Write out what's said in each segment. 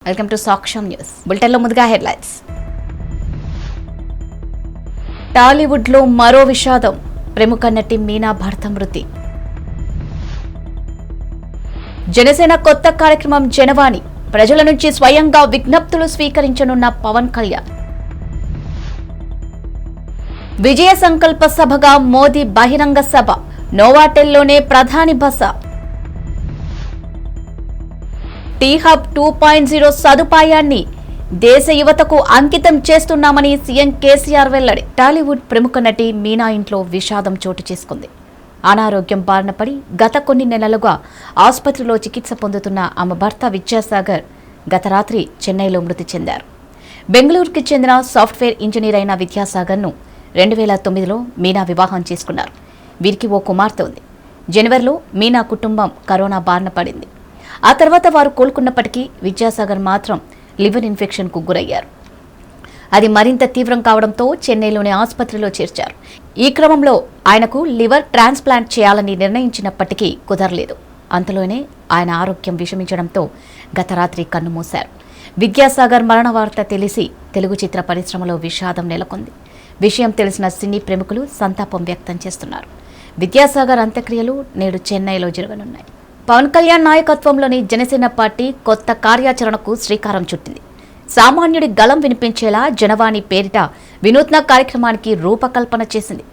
Welcome to సాక్ష్యం news. బులెటిన్లో ముందుగా హెడ్లైన్స్. టాలీవుడ్ లో మరో విషాదం. ప్రముఖ నటి మీనా భర్త మృతి. జనసేన కొత్త కార్యక్రమం జనవాణి. ప్రజల నుంచి స్వయంగా విజ్ఞప్తులు స్వీకరించనున్న పవన్ కళ్యాణ్. విజయ సంకల్ప సభగా మోదీ బహిరంగ సభ. నోవాటెల్లోనే ప్రధాని బస. టీ హబ్ 2.0 సదుపాయాన్ని దేశ యువతకు అంకితం చేస్తున్నామని సీఎం కేసీఆర్ వెల్లడి. టాలీవుడ్ ప్రముఖ నటి మీనా ఇంట్లో విషాదం చోటు చేసుకుంది. అనారోగ్యం బారిన పడి గత కొన్ని నెలలుగా ఆసుపత్రిలో చికిత్స పొందుతున్న ఆమె భర్త విద్యాసాగర్ గత రాత్రి చెన్నైలో మృతి చెందారు. బెంగళూరుకి చెందిన సాఫ్ట్వేర్ ఇంజనీర్ అయిన విద్యాసాగర్ను 2009లో మీనా వివాహం చేసుకున్నారు. వీరికి ఓ కుమార్తె ఉంది. జనవరిలో మీనా కుటుంబం కరోనా బారిన పడింది. ఆ తర్వాత వారు కోలుకున్నప్పటికీ విద్యాసాగర్ మాత్రం లివర్ ఇన్ఫెక్షన్కు గురయ్యారు. అది మరింత తీవ్రం కావడంతో చెన్నైలోని ఆసుపత్రిలో చేర్చారు. ఈ క్రమంలో ఆయనకు లివర్ ట్రాన్స్ప్లాంట్ చేయాలని నిర్ణయించినప్పటికీ కుదరలేదు. అంతలోనే ఆయన ఆరోగ్యం విషమించడంతో గత రాత్రి కన్నుమూశారు. విద్యాసాగర్ మరణ వార్త తెలిసి తెలుగు చిత్ర పరిశ్రమలో విషాదం నెలకొంది. విషయం తెలిసిన సినీ ప్రముఖులు సంతాపం వ్యక్తం చేస్తున్నారు. విద్యాసాగర్ అంత్యక్రియలు నేడు చెన్నైలో జరగనున్నాయి. పవన్ కళ్యాణ్ నాయకత్వంలోని జనసేన పార్టీ కొత్త కార్యాచరణకు శ్రీకారం చుట్టింది. సామాన్యుడి గళం వినిపించేలా జనవాణి పేరిట వినూత్న కార్యక్రమానికి రూపకల్పన చేసింది.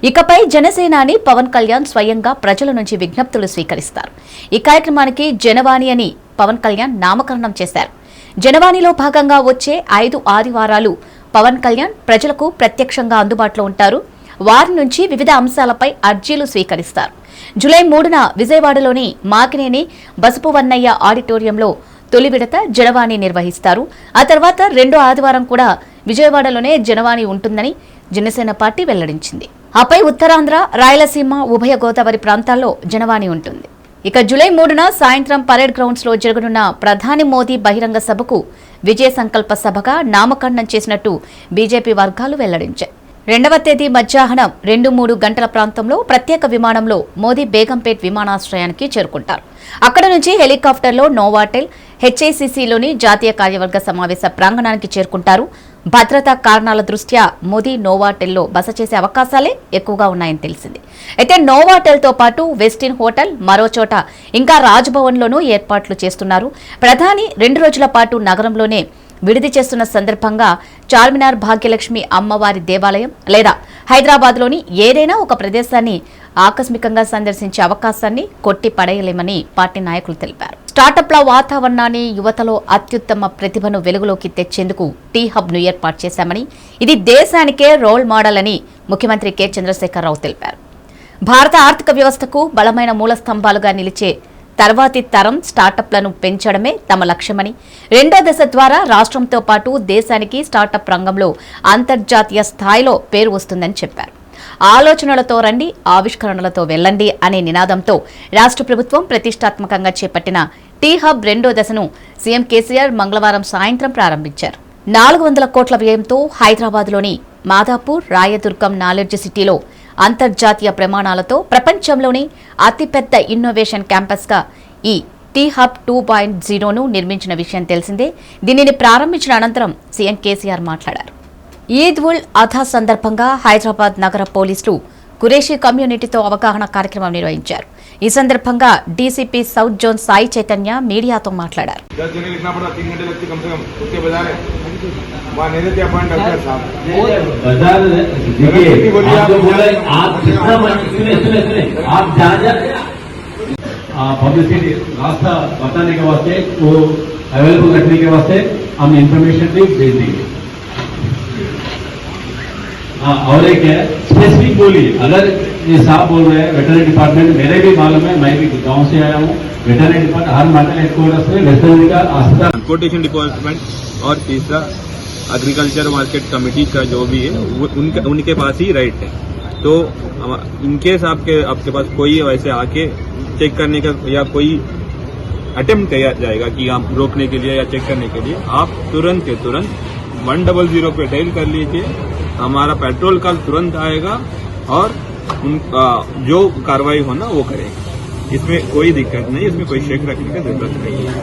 ఇకపై జనసేనాని పవన్ కళ్యాణ్ స్వయంగా ప్రజల నుంచి విజ్ఞప్తులు స్వీకరిస్తారు. ఈ కార్యక్రమానికి జనవాణి అని పవన్ కళ్యాణ్ నామకరణం చేశారు. జనవాణిలో భాగంగా వచ్చే 5 ఆదివారాలు పవన్ కళ్యాణ్ ప్రజలకు ప్రత్యక్షంగా అందుబాటులో ఉంటారు. వారి నుంచి వివిధ అంశాలపై అర్జీలు స్వీకరిస్తారు. జూలై 3న విజయవాడలోని మాకినేని బసపువన్నయ్య ఆడిటోరియంలో తొలి విడత జనవాణి నిర్వహిస్తారు. ఆ తర్వాత రెండో ఆదివారం కూడా విజయవాడలోనే జనవాణి ఉంటుందని జనసేన పార్టీ వెల్లడించింది. ఆపై ఉత్తరాంధ్ర, రాయలసీమ, ఉభయ గోదావరి ప్రాంతాల్లో జనవాణి ఉంటుంది. ఇక జూలై 3న సాయంత్రం పరేడ్ గ్రౌండ్స్ లో జరగనున్న ప్రధాని మోదీ బహిరంగ సభకు విజయ సంకల్ప సభగా నామకరణం చేసినట్టు బీజేపీ వర్గాలు వెల్లడించాయి. 2వ తేదీ మధ్యాహ్నం 2-3 గంటల ప్రాంతంలో ప్రత్యేక విమానంలో మోదీ బేగంపేట్ విమానాశ్రయానికి చేరుకుంటారు. అక్కడ నుంచి హెలికాప్టర్లో నోవాటెల్ హెచ్ఐసిసిలోని జాతీయ కార్యవర్గ సమావేశ ప్రాంగణానికి చేరుకుంటారు. భద్రతా కారణాల దృష్ట్యా మోదీ నోవాటెల్లో బస చేసే అవకాశాలే ఎక్కువగా ఉన్నాయని తెలిసింది. అయితే నోవాటెల్తో పాటు వెస్టిన్ హోటల్, మరోచోట ఇంకా రాజ్భవన్లోనూ ఏర్పాట్లు చేస్తున్నారు. ప్రధాని 2 రోజుల పాటు నగరంలోనే విడిది చేస్తున్న సందర్భంగా చార్మినార్, భాగ్యలక్ష్మి అమ్మవారి దేవాలయం లేదా హైదరాబాద్లోని ఏదైనా ఒక ప్రదేశాన్ని ఆకస్మికంగా సందర్శించే అవకాశాన్ని కొట్టి పడేయలేమని పార్టీ నాయకులు తెలిపారు. స్టార్టప్ల వాతావరణాన్ని, యువతలో అత్యుత్తమ ప్రతిభను వెలుగులోకి తెచ్చేందుకు టీ హబ్ను ఏర్పాటు చేశామని, ఇది దేశానికే రోల్ మోడల్ అని ముఖ్యమంత్రి కె చంద్రశేఖరరావు తెలిపారు. భారత ఆర్థిక వ్యవస్థకు బలమైన మూల స్తంభాలుగా నిలిచే తర్వాతి తరం స్టార్టప్లను పెంచడమే తమ లక్ష్యమని, 2వ దశ ద్వారా రాష్ట్రంతో పాటు దేశానికి స్టార్టప్ రంగంలో అంతర్జాతీయ స్థాయిలో పేరు వస్తుందని చెప్పారు. ఆలోచనలతో రండి, ఆవిష్కరణలతో వెళ్లండి అనే నినాదంతో రాష్ట్ర ప్రభుత్వం ప్రతిష్టాత్మకంగా చేపట్టిన టీ హబ్ 2వ దశను సీఎం కేసీఆర్ మంగళవారం సాయంత్రం ప్రారంభించారు. 400 కోట్ల వ్యయంతో హైదరాబాద్లోని మాదాపూర్ రాయదుర్గం నాలెడ్జ్ సిటీలో అంతర్జాతీయ ప్రమాణాలతో ప్రపంచంలోని అతిపెద్ద ఇన్నోవేషన్ క్యాంపస్గా ఈ టీ హబ్ 2.0ను నిర్మించిన విషయం తెలిసిందే. దీనిని ప్రారంభించిన అనంతరం సీఎం కేసీఆర్ మాట్లాడారు. ఈద్ ఉల్ అధా సందర్భంగా హైదరాబాద్ నగర పోలీసులు కురేషీ కమ్యూనిటీతో అవగాహన కార్యక్రమం నిర్వహించారు. ఈ సందర్భంగా DCP south zone Sai Chaitanya మీడియాతో మాట్లాడారు. पब्लिसिटी रास्ता बताने के वास्ते, वो अवेलेबल रखने के वास्ते हम इंफॉर्मेशन भी भेज देंगे। और एक है स्पेसिफिक बोलिए, अगर ये साहब बोल रहे हैं वेटरनरी डिपार्टमेंट, मेरे भी मालूम है, मैं भी गांव से आया हूँ। वेटरनरी डिपार्टमेंट हर मंडल हेडक्वार्टर्स में वेटरनरी का अस्पताल, ट्रांसपोर्टेशन डिपार्टमेंट और तीसरा एग्रीकल्चर मार्केट कमेटी का जो भी है उनके पास ही राइट है। तो इनकेस आपके पास कोई वैसे आके चेक करने का या कोई अटेम्प्ट किया जाएगा कि आप रोकने के लिए या चेक करने के लिए, आप तुरंत के तुरंत 100 पे डायल कर लीजिए। हमारा पेट्रोल का तुरंत आएगा और जो कार्रवाई होना वो करेगा। इसमें कोई दिक्कत नहीं, इसमें कोई शेक रखने की जरूरत नहीं है।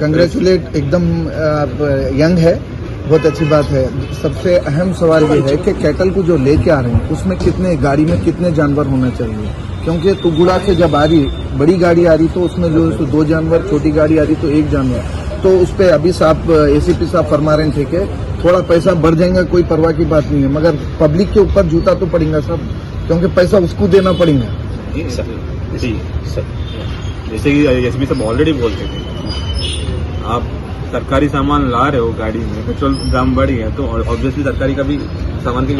कंग्रेचुलेट, एकदम आप यंग है, बहुत अच्छी बात है। सबसे अहम सवाल ये है कि कैटल को जो लेके आ रहे हैं उसमें कितने गाड़ी में कितने जानवर होना चाहिए, क्योंकि तुगुड़ा से जब आ रही बड़ी गाड़ी आ रही तो उसमें जो है 2 जानवर, छोटी गाड़ी आ रही तो 1 जानवर, तो उस पर अभी साहब एसीपी साहब फरमा रहे थे कि थोड़ा पैसा बढ़ जाएगा, कोई परवाह की बात नहीं है, मगर पब्लिक के ऊपर जूता तो पड़ेगा साहब, क्योंकि पैसा उसको देना पड़ेगा। जी सर, जैसे कि एसपी साहब ऑलरेडी बोलते थे, आप सरकारी सामान ला रहे हो गाड़ी में, पेट्रोल दाम बढ़ गया तो ऑब्वियसली सरकारी का भी सामान की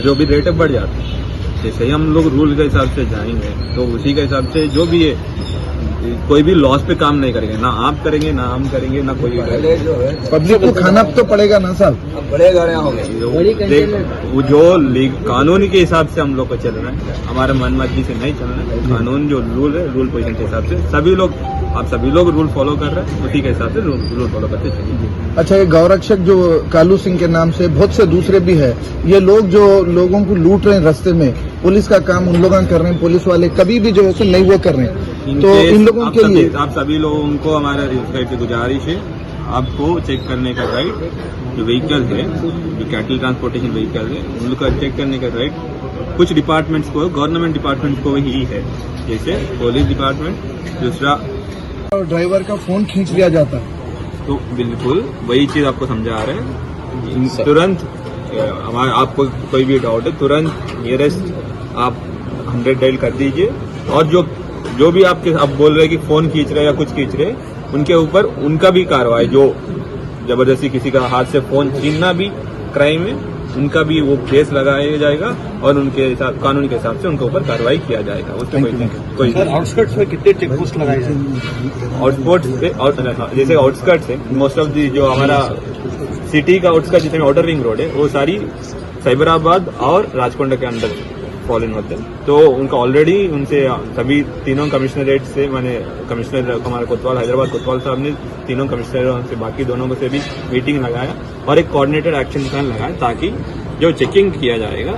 जो भी रेट है बढ़ जाता है। जैसे ही हम लोग रूल के हिसाब से जाएंगे तो उसी के हिसाब से जो भी है, कोई भी लॉस पे काम नहीं करेंगे, ना आप करेंगे ना हम करेंगे ना कोई पब्लिक को खाना तो पड़ेगा ना साहब, बड़े गाड़ियाँ हो गए वो जो कानून के हिसाब से हम लोग को चल रहा है, हमारे मनमर्जी से नहीं चल रहा है। कानून जो रूल है, रूल पोजीशन के हिसाब से सभी लोग, आप सभी लोग रूल फॉलो कर रहे हैं, उसी के हिसाब से रूल फॉलो करते चलिए। अच्छा, ये गौरक्षक जो कालू सिंह के नाम से बहुत से दूसरे भी है, ये लोग जो लोगों को लूट रहे हैं रास्ते में, पुलिस का काम उन लोग कर रहे हैं, पुलिस वाले कभी भी जो है नहीं वो कर रहे हैं, तो इन लोगों के लिए आप सभी लोगों को हमारा की गुजारिश है, आपको चेक करने का राइट, जो व्हीकल है, जो कैटल ट्रांसपोर्टेशन व्हीकल है, उन लोग का चेक करने का राइट कुछ डिपार्टमेंट्स को, गवर्नमेंट डिपार्टमेंट्स को ही है, जैसे पुलिस डिपार्टमेंट, दूसरा ड्राइवर का फोन खींच लिया जाता है, तो बिल्कुल वही चीज आपको समझा रहे हैं। तुरंत हमारे आपको कोई भी डाउट है, तुरंत नियरेस्ट आप 100 डायल कर दीजिए, और जो भी आपके आप बोल रहे हैं कि फोन खींच रहे हैं या कुछ खींच रहे हैं, उनके ऊपर उनका भी कार्रवाई, जो जबरदस्ती किसी का हाथ से फोन छीनना भी क्राइम है, उनका भी वो केस लगाया जाएगा और उनके हिसाब कानून के हिसाब से उनके ऊपर कार्रवाई किया जाएगा। उसमें कोई आउटस्कर्ट्स में कितने चेक पोस्ट लगाए हैं? आउटस्पोर्ट्स पे जैसे आउटस्कर्ट्स है, मोस्ट ऑफ दी जो हमारा सिटी का आउटस्कर्ट जिसमें आउटर रिंग रोड है, वो सारी साइबराबाद और राजकोंडा के अंदर फॉल इन होते हैं, तो उनका ऑलरेडी उनसे सभी तीनों कमिश्नरेट से, मैंने कमिश्नर हमारे कोतवाल, हैदराबाद कोतवाल साहब ने तीनों कमिश्नरों से, बाकी दोनों को से भी मीटिंग लगाया और एक कोऑर्डिनेटेड एक्शन प्लान लगाया, ताकि जो चेकिंग किया जाएगा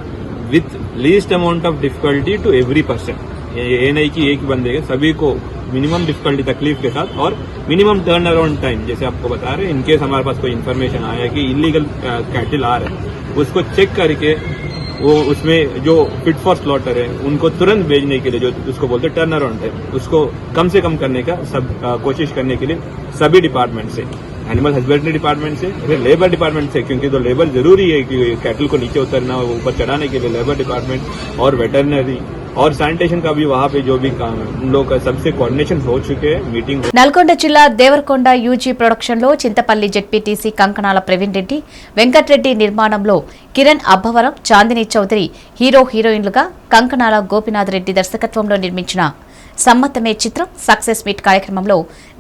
with least amount of difficulty to every person, ये नहीं कि एक बंदे के, सभी को मिनिमम डिफिकल्टी तकलीफ के साथ और मिनिमम टर्न अराउंड टाइम, जैसे आपको बता रहे हैं, इनकेस हमारे पास कोई इन्फॉर्मेशन आया कि इलीगल कैटल आ रहे हैं, उसको चेक करके वो उसमें जो फिट फॉर स्लॉटर है उनको तुरंत भेजने के लिए, जो उसको बोलते हैं टर्न अराउंड है, उसको कम से कम करने का सब कोशिश करने के लिए सभी डिपार्टमेंट से, एनिमल हस्बेंड्री डिपार्टमेंट से, फिर लेबर डिपार्टमेंट से, क्योंकि तो लेबर जरूरी है कि कैटल को नीचे उतरना, ऊपर चढ़ाने के लिए लेबर डिपार्टमेंट और वेटरनरी और सैनिटेशन का भी वहाँ पे जो भी काम है, उन लोगों का सबसे कोऑर्डिनेशन हो चुके हैं। मीटिंग నల్గొండ జిల్లా దేవరకొండ యూజీ ప్రొడక్షన్ లో చింతపల్లి జెడ్పీటీసీ కంకణాల ప్రవీణ్ రెడ్డి, వెంకట్రెడ్డి నిర్మాణంలో కిరణ్ అబ్బవరం, చాందిని చౌదరి హీరోయిన్లుగా, కంకణాల గోపినాథ్ రెడ్డి దర్శకత్వంలో నిర్మించిన సమ్మతమే చిత్రం సక్సెస్ మీట్ కార్యక్రమంలో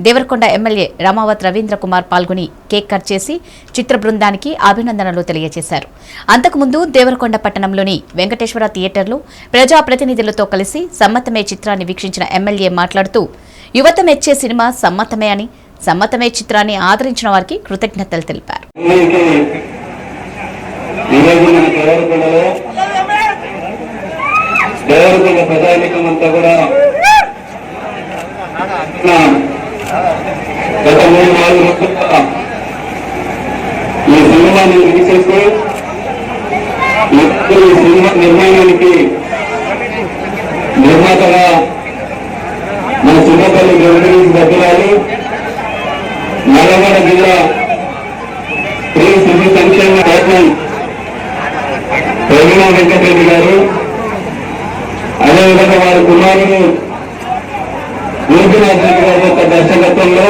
దేవరకొండ ఎమ్మెల్యే రమావత్ రవీంద్ర కుమార్ పాల్గొని కేక్ కట్ చేసి చిత్ర బృందానికి అభినందనలు తెలియజేశారు. అంతకుముందు దేవరకొండ పట్టణంలోని వెంకటేశ్వర థియేటర్లో ప్రజాప్రతినిధులతో కలిసి సమ్మతమే చిత్రాన్ని వీక్షించిన ఎమ్మెల్యే మాట్లాడుతూ, యువత మెచ్చే సినిమా సమ్మతమే అని, సమ్మతమే చిత్రాన్ని ఆదరించిన వారికి కృతజ్ఞతలు తెలిపారు. దేవరకొండ ప్రజానికమంతా కూడా గత 3-4 రోజులుగా ఈ సినిమాని రిలీజ్ చేస్తూ ఈ సినిమా నిర్మాణానికి నిర్మాతగా మన చింతపల్లి గవర్నమెంట్ సభ్యురాలు, నల్గొండ జిల్లా స్త్రీ శిశు సంక్షేమ చైర్మన్ ప్రవీణ వెంకటరెడ్డి గారు, అదేవిధంగా వారి కుమారుడు గోపినాథ్ రెడ్డి గారి యొక్క దర్శకత్వంలో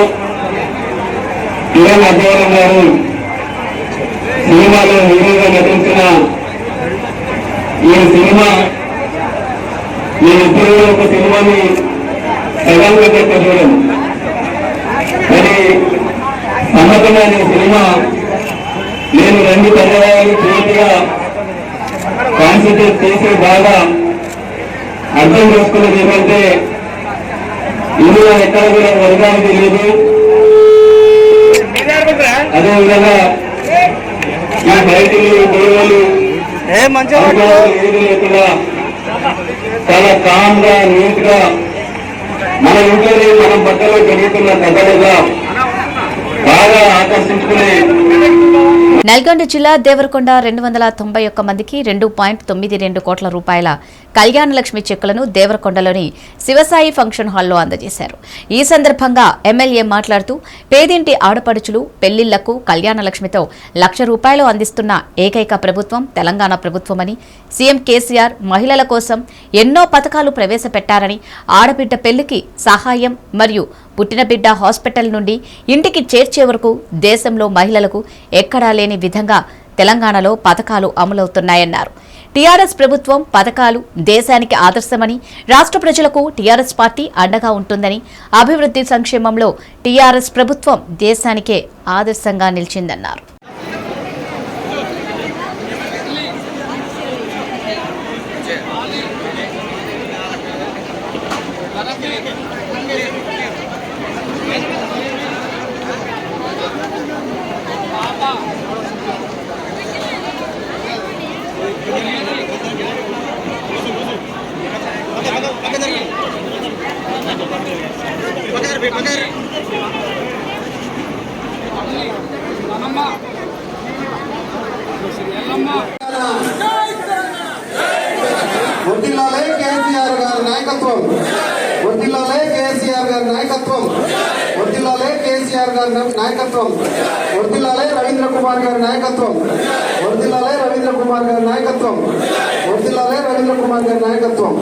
కిరణ్ అబ్బవరం గారు సినిమాలో హీరోగా నటించిన ఈ సినిమా, నేను ఇప్పుడు ఒక సినిమాని సగంగా చూడడం, మరి సమ్మతమే అనే సినిమా నేను 2 పర్యాయాలు పూర్తిగా కాన్సన్ట్రేట్ చేసి బాగా అర్థం చేసుకున్నది ఏమంటే, ఇందులో ఎక్కడ కూడా వర్గానికి లేదు, అదేవిధంగా ఈ బయటికి గొడవలు ఏది లేకుండా చాలా కామ్ గా, నీట్ గా మన ఇంట్లోనే మనం బట్టలు పెరుగుతున్న కథలుగా బాగా ఆకర్షించుకునే నల్గొండ జిల్లా దేవరకొండ 291 మందికి 2.92 కోట్ల రూపాయల కళ్యాణ లక్ష్మి చెక్కులను దేవరకొండలోని శివసాయి ఫంక్షన్ హాల్లో అందజేశారు. ఈ సందర్భంగా ఎమ్మెల్యే మాట్లాడుతూ పేదింటి ఆడపడుచులు పెళ్లిళ్లకు కళ్యాణ లక్ష్మితో ₹1,00,000 అందిస్తున్న ఏకైక ప్రభుత్వం తెలంగాణ ప్రభుత్వమని, సీఎం కేసీఆర్ మహిళల కోసం ఎన్నో పథకాలు ప్రవేశపెట్టారని, ఆడబిడ్డ పెళ్లికి సహాయం మరియు పుట్టిన బిడ్డ హాస్పిటల్ నుండి ఇంటికి చేర్చే వరకు దేశంలో మహిళలకు ఎక్కడా లేని విధంగా తెలంగాణలో పథకాలు అమలవుతున్నాయన్నారు. టీఆర్ఎస్ ప్రభుత్వం పథకాలు దేశానికి ఆదర్శమని, రాష్ట్ర ప్రజలకు టీఆర్ఎస్ పార్టీ అండగా ఉంటుందని, అభివృద్ధి సంక్షేమంలో టీఆర్ఎస్ ప్రభుత్వం దేశానికే ఆదర్శంగా నిలిచిందన్నారు. వర్ధిల్లాలే కేసీఆర్ గారి నాయకత్వం, వర్ధిల్లాలే కేసీఆర్ గారి నాయకత్వం, వర్ధిల్లాలే కేసీఆర్ గారి నాయకత్వం, వర్ధిల్లాలే రవీంద్ర కుమార్ గారి నాయకత్వం, వర్ధిల్లాలే రవీంద్ర కుమార్ గారి నాయకత్వం, వర్ధిల్లాలే రవీంద్ర కుమార్ గారి నాయకత్వం.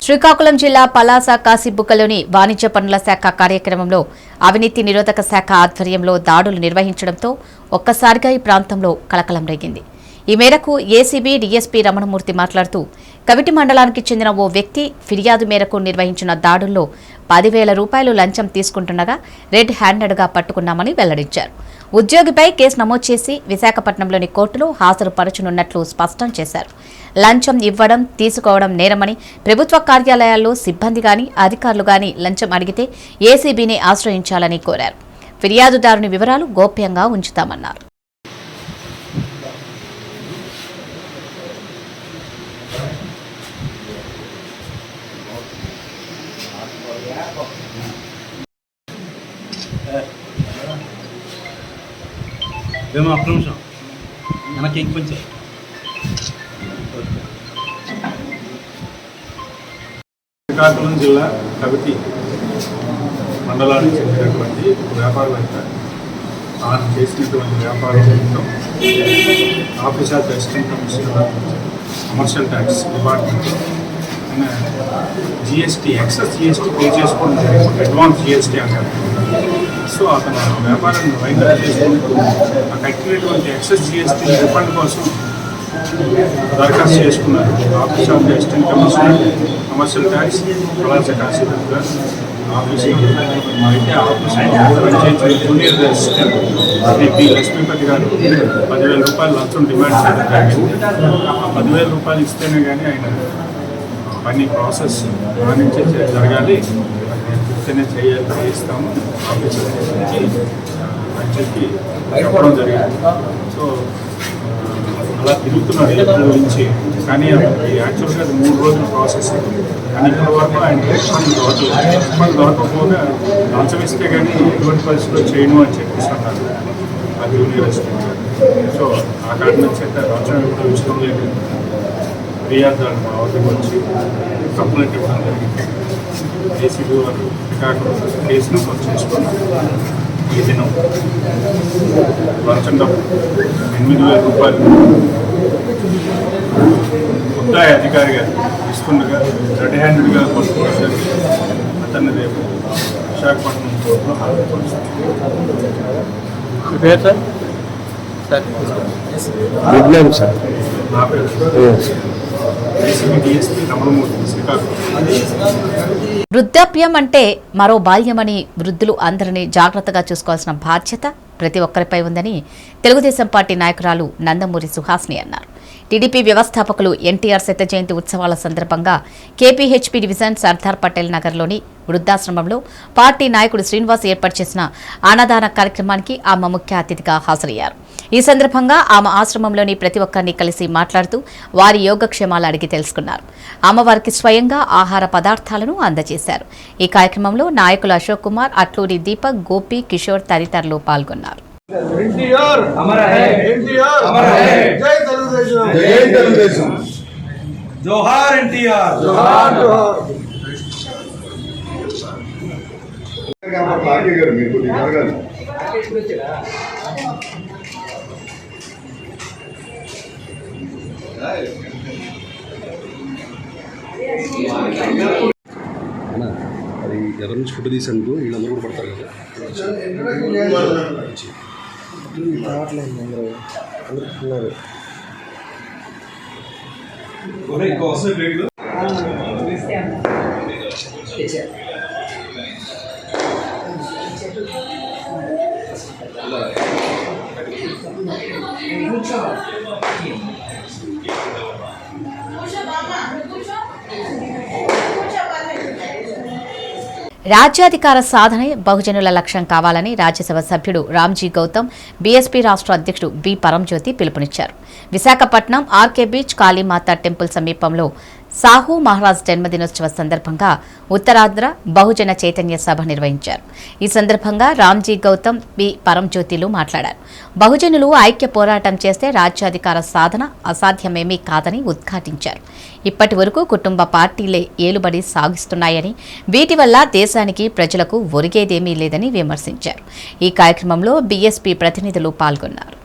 శ్రీకాకుళం జిల్లా పలాస కాశీబుగ్గలోని వాణిజ్య పన్నుల శాఖ కార్యక్రమంలో అవినీతి నిరోధక శాఖ ఆధ్వర్యంలో దాడులు నిర్వహించడంతో ఒక్కసారిగా ఈ ప్రాంతంలో కలకలం రేగింది. ఈ మేరకు ఏసీబీ డీఎస్పీ రమణమూర్తి మాట్లాడుతూ కవిటి మండలానికి చెందిన ఓ వ్యక్తి ఫిర్యాదు మేరకు నిర్వహించిన దాడుల్లో ₹10,000 లంచం తీసుకుంటుండగా రెడ్ హ్యాండెడ్గా పట్టుకున్నామని వెల్లడించారు. ఉద్యోగిపై కేసు నమోదు చేసి విశాఖపట్నంలోని కోర్టులో హాజరుపరచనున్నట్లు స్పష్టం చేశారు. లంచం ఇవ్వడం తీసుకోవడం నేరమని, ప్రభుత్వ కార్యాలయాల్లో సిబ్బంది గాని అధికారులు గాని లంచం అడిగితే ఏసీబీని ఆశ్రయించాలని కోరారు. ఫిర్యాదుదారుని వివరాలు గోప్యంగా ఉంచుతామన్నారు. శ్రీకాకుళం జిల్లా కవిటి మండలానికి చెందినటువంటి వ్యాపారవేత్త తాను చేసినటువంటి వ్యాపారంలో office of assistant commissioner commercial tax డిపార్ట్మెంట్లో ఆయన జిఎస్టీ ఎక్సెస్ జిఎస్టీ పే చేసుకోవడం జరిగింది, అడ్వాన్స్ జిఎస్టీ అంటారు. సో అతను వ్యాపారాన్ని వైండప్ చేసుకుంటూ ఆ కట్టినటువంటి ఎక్సెస్ జిఎస్టీ రిఫండ్ కోసం దరఖాస్తు చేసుకున్నారు. Office of assistant commissioner commercial tax Palasa Kasibugga ఆఫీసులో అయితే ఆఫీసులో junior assistant Shri P Lakshmipathi గారు ₹10,000 లంచం డిమాండ్ చేయడం జరిగింది. ఆ ₹10,000 ఇస్తేనే కానీ ఆయన పని ప్రాసెస్ గమనించే జరగాలి, ఇస్తేనే చేయిస్తాము ఆఫీసర్ అని చెప్పి చెప్పడం జరిగింది. సో అలా తిరుగుతున్నాడు ఎప్పుడు నుంచి, కానీ యాక్చువల్గా అది 3 రోజుల ప్రాసెస్. కానీ ఇప్పటి వరకు ఆయన రెస్పాన్స్ దొరకలేదు. రెస్పాన్స్ దొరకకపోగా లంచం ఇస్తే కానీ ఎటువంటి పరిస్థితుల్లో చేయను అని చెప్పేసి అన్నారు అది యూనివర్సిటీ. సో ఆ కారణం చేత లంచం ఎప్పుడు విషయం లేదు ఫిర్యాదుదారులు మా వద్దకు వచ్చి కంప్లైంట్ ఇవ్వడం జరిగింది. ఏసీబీ వారు శ్రీకాకుళం కేసు నమోదు చేసుకున్నారు. ఈ దినం లంచం డబ్బు ₹8,000 ముద్దాయి అధికారి గారు ఇస్తుండగా రెడ్ హ్యాండెడ్గా పట్టుకోవడం అతన్ని రేపు విశాఖపట్నం కోర్టులో హాజరుపరుస్తారు. నా పేరు ఏసీబీ డీఎస్పీ రమణమూర్తి, శ్రీకాకుళం. వృద్ధాప్యం అంటే మరో బాల్యమని వృద్ధులు అందరినీ జాగ్రత్తగా చూసుకోవాల్సిన బాధ్యత ప్రతి ఒక్కరిపై ఉందని తెలుగుదేశం పార్టీ నాయకురాలు నందమూరి సుహాసిని అన్నారు. టీడీపీ వ్యవస్థాపకులు ఎన్టీఆర్ శత జయంతి ఉత్సవాల సందర్భంగా కేపీహెచ్పీ డివిజన్ సర్దార్ పటేల్ నగర్లోని వృద్ధాశ్రమంలో పార్టీ నాయకుడు శ్రీనివాస్ ఏర్పాటు చేసిన అన్నదాన కార్యక్రమానికి ఆమె ముఖ్య అతిథిగా హాజరయ్యారు. ఈ సందర్భంగా ఆమె ఆశ్రమంలోని ప్రతి ఒక్కరిని కలిసి మాట్లాడుతూ వారి యోగక్షేమాలు అడిగి తెలుసుకున్నారు. అమ్మవారికి స్వయంగా ఆహార పదార్థాలను అందజేశారు. ఈ కార్యక్రమంలో నాయకులు అశోక్ కుమార్, అట్లూరి దీపక్, గోపి, కిషోర్ తదితరులు పాల్గొన్నారు. జోహార్ ఎన్టీఆర్, జోహార్ జోహార్. అది ఎవరి నుంచి ఫుడ్ తీసాను వీళ్ళందరూ కూడా పడతారు కదా. రాజ్యాధికార సాధనే బహుజనుల లక్ష్యం కావాలని రాజ్యసభ సభ్యుడు రామ్జీ గౌతమ్, బీఎస్పీ రాష్ట్ర అధ్యక్షుడు బి పరంజ్యోతి పిలుపునిచ్చారు. Visakhapatnam RK beach Kalimata temple సమీపంలో సాహు మహారాజ్ జన్మదినోత్సవ సందర్భంగా ఉత్తరాంధ్ర బహుజన చైతన్య సభ నిర్వహించారు. ఈ సందర్భంగా రామ్జీ గౌతమ్, బి పరంజ్యోతిలు మాట్లాడారు. బహుజనులు ఐక్య పోరాటం చేస్తే రాజ్యాధికార సాధన అసాధ్యమేమీ కాదని ఉద్ఘాటించారు. ఇప్పటి వరకు కుటుంబ పార్టీలే ఏలుబడి సాగిస్తున్నాయని, వీటి వల్ల దేశానికి ప్రజలకు ఒరిగేదేమీ లేదని విమర్శించారు. ఈ కార్యక్రమంలో బీఎస్పీ ప్రతినిధులు పాల్గొన్నారు.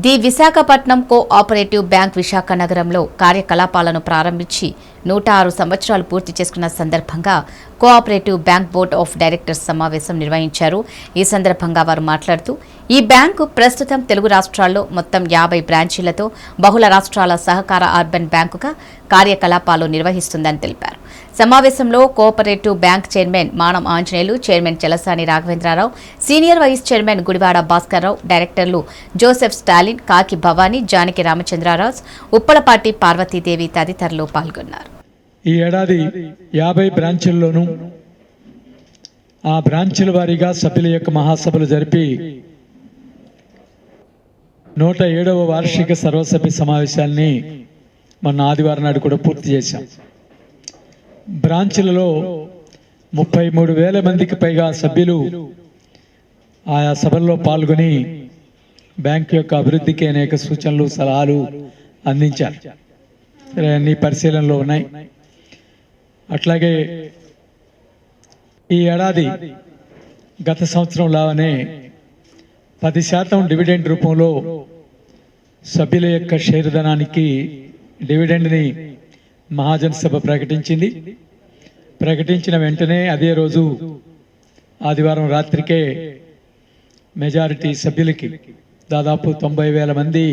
The Visakhapatnam cooperative bank Visakha నగరంలో కార్యకలాపాలను ప్రారంభించి 106 సంవత్సరాలు పూర్తి చేసుకున్న సందర్భంగా cooperative bank board of directors సమావేశం నిర్వహించారు. ఈ సందర్భంగా వారు మాట్లాడుతూ ఈ బ్యాంకు ప్రస్తుతం తెలుగు రాష్ట్రాల్లో మొత్తం 50 బ్రాంచీలతో బహుళ రాష్ట్రాల సహకార అర్బన్ బ్యాంకుగా కార్యకలాపాలు నిర్వహిస్తుందని తెలిపారు. సమావేశంలో cooperative bank chairman Manam Anjaneyulu, chairman Chalasani Raghavendrarao, senior vice chairman Gudivada Bhaskarrao, డైరెక్టర్లు జోసెఫ్ స్టాలిన్, కాకి భవానీ, జానకి రామచంద్రరావు, ఉప్పలపాటి పార్వతీదేవి తదితరులు పాల్గొన్నారు. ఈ ఏడాది 50 బ్రాంచీల్లోనూ ఆ బ్రాంచీల వారీగా సభ్యుల యొక్క మహాసభలు జరిపి 107వ వార్షిక సర్వసభ్య సమావేశాన్ని మొన్న ఆదివారం నాడు కూడా పూర్తి చేశాం. బ్రాంచీలలో 33,000 మందికి పైగా సభ్యులు ఆయా సభల్లో పాల్గొని బ్యాంకు యొక్క అభివృద్ధికి అనేక సూచనలు, సలహాలు అందించారు. అన్ని పరిశీలనలో ఉన్నాయి. అట్లాగే ఈ ఏడాది గత సంవత్సరం లాగానే 10% డివిడెండ్ రూపంలో సభ్యుల యొక్క షేరు ధనానికి డివిడెండ్ని మహాజన్ సభ ప్రకటించింది. ప్రకటించిన వెంటనే అదే రోజు ఆదివారం రాత్రికే మెజారిటీ సభ్యులకి దాదాపు 90,000 మంది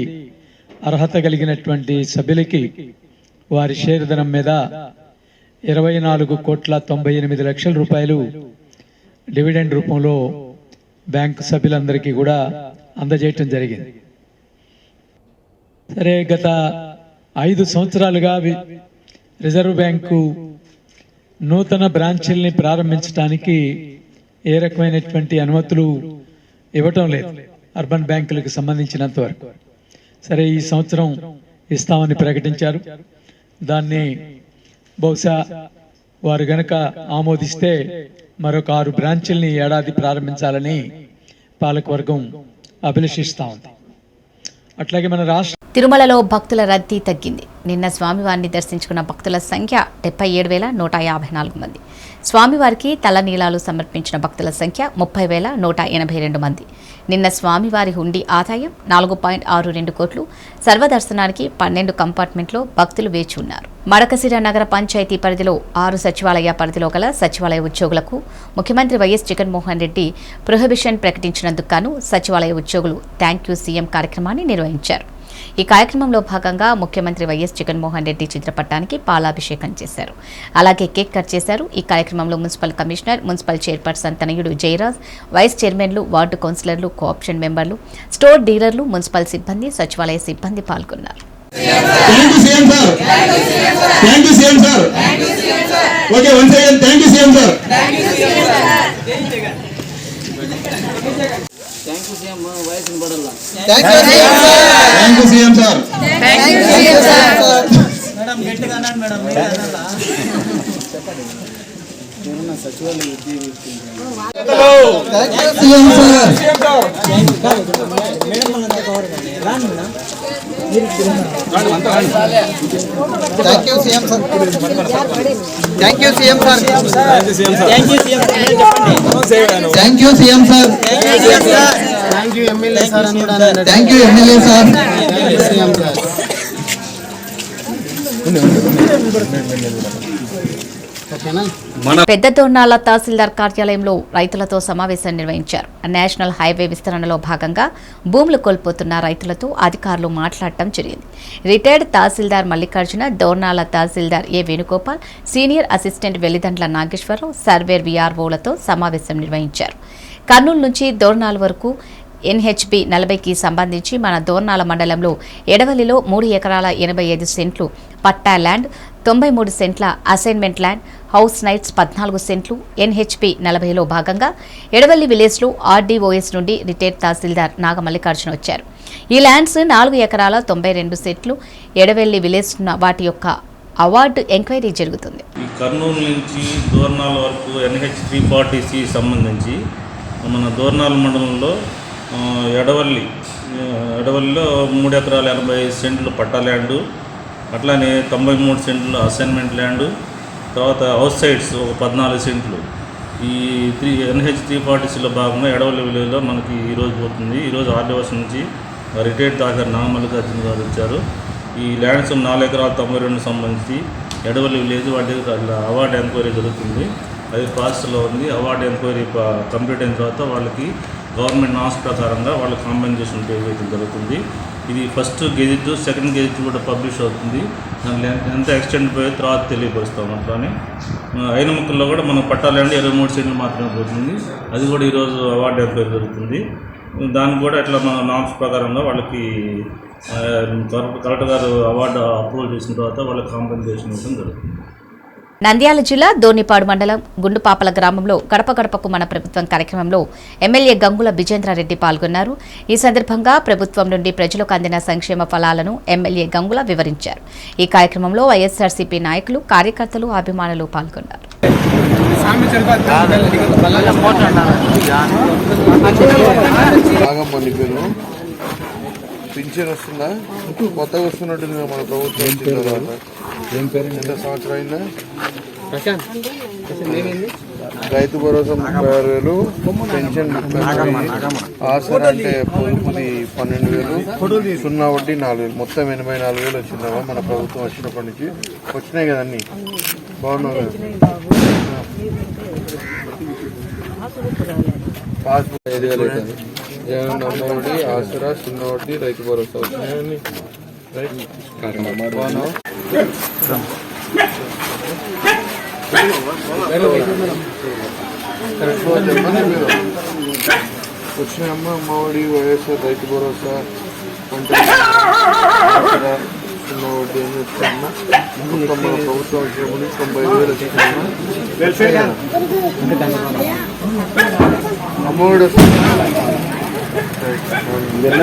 అర్హత కలిగినటువంటి సభ్యులకి వారి షేరు ధనం మీద 24,98,00,000 రూపాయలు డివిడెండ్ రూపంలో బ్యాంకు సభ్యులందరికీ కూడా అందజేయటం జరిగింది. సరే, గత 5 సంవత్సరాలుగా రిజర్వ్ బ్యాంకు నూతన బ్రాంచీల్ని ప్రారంభించడానికి ఏ రకమైనటువంటి అనుమతులు ఇవ్వటం లేదు అర్బన్ బ్యాంకులకు సంబంధించినంత వరకు. సరే, ఈ సంవత్సరం ఇస్తామని ప్రకటించారు. దాన్ని బహుశా వారు గనక ఆమోదిస్తే మరొక 6 బ్రాంచీల్ని ఏడాది ప్రారంభించాలని పాలకవర్గం అభిలషిస్తా ఉంది. అట్లాగే మన రాష్ట్ర తిరుమలలో భక్తుల రద్దీ తగ్గింది. నిన్న స్వామివారిని దర్శించుకున్న భక్తుల సంఖ్య 77,154 మంది. స్వామివారికి తలనీలాలు సమర్పించిన భక్తుల సంఖ్య 30,182 మంది. నిన్న స్వామివారి హుండీ ఆదాయం 4.62 కోట్లు. సర్వదర్శనానికి 12 కంపార్ట్మెంట్లో భక్తులు వేచి ఉన్నారు. మడకశిర నగర పంచాయతీ పరిధిలో 6 సచివాలయ పరిధిలో గల సచివాలయ ఉద్యోగులకు ముఖ్యమంత్రి వైఎస్ జగన్మోహన్ రెడ్డి ప్రొహిబిషన్ ప్రకటించినందుకు గాను సచివాలయ ఉద్యోగులు థ్యాంక్ యూ సీఎం కార్యక్రమాన్ని నిర్వహించారు. ఈ కార్యక్రమంలో భాగంగా ముఖ్యమంత్రి వైఎస్ జగన్మోహన్ రెడ్డి చిత్రపటానికి పాలాభిషేకం చేశారు. అలాగే కేక్ కట్ చేశారు. ఈ కార్యక్రమంలో మున్సిపల్ కమిషనర్, మున్సిపల్ చైర్పర్సన్ తనయుడు జయరాజ్, వైస్ చైర్మన్లు, వార్డు కౌన్సిలర్లు, కోఆప్షన్ మెంబర్లు, స్టోర్ డీలర్లు, మున్సిపల్ సిబ్బంది, సచివాలయ సిబ్బంది పాల్గొన్నారు. పెద్ద దోర్నాల తహసీల్దార్ కార్యాలయంలో రైతులతో సమావేశం నిర్వహించారు. నేషనల్ హైవే విస్తరణలో భాగంగా భూములు కోల్పోతున్న రైతులతో అధికారులు మాట్లాడటం జరిగింది. Retired tahsildar Mallikarjuna, Dornala tahsildar A Venugopal, senior assistant Vellidandla Nageswararao, surveyor వీఆర్ఓలతో సమావేశం నిర్వహించారు. కర్నూలు నుంచి దోర్నాల వరకు NHB 40కి సంబంధించి మన దోర్నాల మండలంలో ఎడవల్లిలో 3 ఎకరాల 85 సెంట్లు పట్టా ల్యాండ్, 93 సెంట్ల అసైన్మెంట్ ల్యాండ్, హౌస్ నైట్స్ 14 సెంట్లు NHB 40లో భాగంగా ఎడవల్లి విలేజ్లో RDOS నుండి రిటైర్డ్ తహసీల్దార్ నాగమల్లికార్జున వచ్చారు. ఈ ల్యాండ్స్ 4 ఎకరాల 92 సెంట్లు ఎడవల్లి విలేజ్ వాటి యొక్క అవార్డు ఎంక్వైరీ జరుగుతుంది. ఈ కర్నూలు నుంచి దోర్నాల వరకు NH 340C సంబంధించి మన దోర్నాల మండలంలో ఎడవల్లిలో 3 ఎకరాల 85 సెంట్లు పట్టా ల్యాండు, అట్లానే 93 సెంట్లు అసైన్మెంట్ ల్యాండు, తర్వాత హౌస్ సైట్స్ ఒక 14 సెంట్లు. ఈ NH 340Cలో భాగంగా ఎడవల్లి విలేజ్లో మనకి ఈరోజు పోతుంది. ఈరోజు RDOS నుంచి రిటైర్డ్ తహసీల్దార్ నాగమల్లికార్జున గారు వచ్చారు. ఈ ల్యాండ్స్ 4 ఎకరాల 92 సంబంధించి ఎడవల్లి విలేజ్ వాటి అవార్డు ఎంక్వైరీ జరుగుతుంది. అది ప్రాసెస్లో ఉంది. అవార్డు ఎంక్వైరీ కంప్లీట్ అయిన తర్వాత వాళ్ళకి గవర్నమెంట్ నామ్స్ ప్రకారంగా వాళ్ళకి కాంపెన్సేషన్ పే చేయడం జరుగుతుంది. ఇది ఫస్ట్ గెజిట్, సెకండ్ గెజిట్ కూడా పబ్లిష్ అవుతుంది. దాని ఎంత ఎక్స్టెండ్ పోయే తర్వాత తెలియపరుస్తాం. అట్లానే అయిన ముక్కల్లో కూడా మన పట్టాలండి 23 సెంట్లు మాత్రమే పోతుంది. అది కూడా ఈరోజు అవార్డు ఎంక్వైరీ జరుగుతుంది. దానికి కూడా ఇట్లా మన నామ్స్ ప్రకారంగా వాళ్ళకి కలెక్టర్ గారు అవార్డు అప్రూవల్ చేసిన తర్వాత వాళ్ళకి కాంపెన్సేషన్ ఇవ్వడం జరుగుతుంది. నంద్యాల జిల్లా దోనిపాడు మండలం గుండుపాపల గ్రామంలో గడప గడపకు మన ప్రభుత్వం కార్యక్రమంలో ఎమ్మెల్యే గంగుల విజేంద్రారెడ్డి పాల్గొన్నారు. ఈ సందర్భంగా ప్రభుత్వం నుండి ప్రజలకు అందిన సంక్షేమ ఫలాలను ఎమ్మెల్యే గంగుల వివరించారు. ఈ కార్యక్రమంలో వైఎస్ఆర్సీపీ నాయకులు, కార్యకర్తలు, అభిమానులు పాల్గొన్నారు. పింఛన్ వస్తుందా? కొత్తగా వస్తున్నట్టుంది మన ప్రభుత్వం వచ్చిన తర్వాత. ఎంత సంవత్సరం అయిందా? రైతు భరోసా 36,000, పెన్షన్ 30,000, ఆసరా అంటే పొదుపుది 12,000, సున్నా వడ్డీ 4,000, మొత్తం 84,000 వచ్చిందా మన ప్రభుత్వం వచ్చినప్పటి నుంచి? వచ్చినాయి కదా అన్ని. బాగున్నావు కదా? పాస్బుక్ 5,000 అవుతుంది. జగన్ అమ్మ వడ్డీ, ఆసరా, సున్నా వడ్డీ, రైతు భరోసా వచ్చినాయని. వచ్చినాయమ్మ అమ్మఒడి, వైఎస్ఆర్ రైతు భరోసా, పంట సున్నా వడ్డీ అని వచ్చాయమ్మ. ఇంకా మన ప్రభుత్వం వచ్చినప్పుడు 95,000 వచ్చిందమ్మా. అమ్మఒడి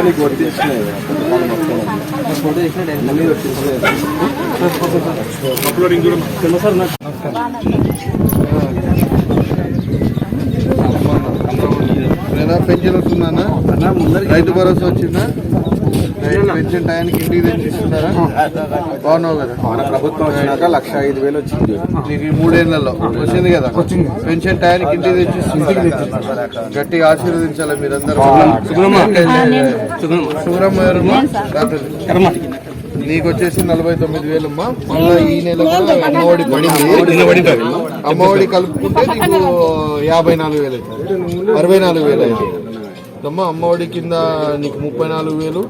నీకు వర్తిస్తున్నాయి. పెన్షన్ వస్తుందా? రైతు భరోసా వచ్చిందా? పెన్షన్ టయానికి ఇంటికి తెచ్చిస్తున్నారా? బాగున్నావు కదా. మన ప్రభుత్వం వచ్చినాక 1,05,000 వచ్చింది నీకు ఈ 3 ఏళ్లలో వచ్చింది కదా. పెన్షన్ టయానికి ఇంటికి తెచ్చిస్తుంది. గట్టిగా ఆశీర్వదించాలి మీరందరూ. సుబ్రహ్మ నీకు వచ్చేసి 49,000 అమ్మా. మళ్ళీ ఈ నెల కూడా అమ్మఒడి పడింది. అమ్మఒడి కలుపుకుంటే నీకు 54,000 అవుతుంది. 64,000 అవుతుంది అమ్మా. అమ్మఒడి కింద నీకు 34,000.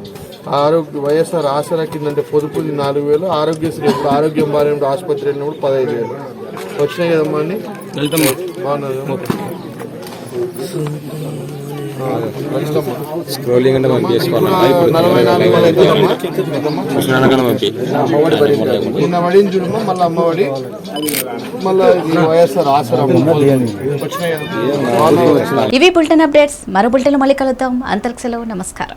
ఆరోగ్య వైఎస్ఆర్ ఆసరా కింద అంటే పొదుపుది 4,000. ఆరోగ్యశ్రీ ఆరోగ్యం బాగా ఆసుపత్రి వెళ్ళినప్పుడు 15,000 వచ్చినాయి కదమ్మా అన్ని. బాగున్నది. స్క్రోలింగ్ అంటే మనం చేసుకోవాలి. 44,000 నిన్న పడింది చూడమ్మా. మళ్ళీ అమ్మఒడి మళ్ళీ వైఎస్ఆర్ ఆసరా వచ్చినాయి. ఇవి బులెటిన్ అప్డేట్స్. మరో బులెటిన్ మళ్ళీ కలుద్దాం. అంతరికి సెలవు. నమస్కారం.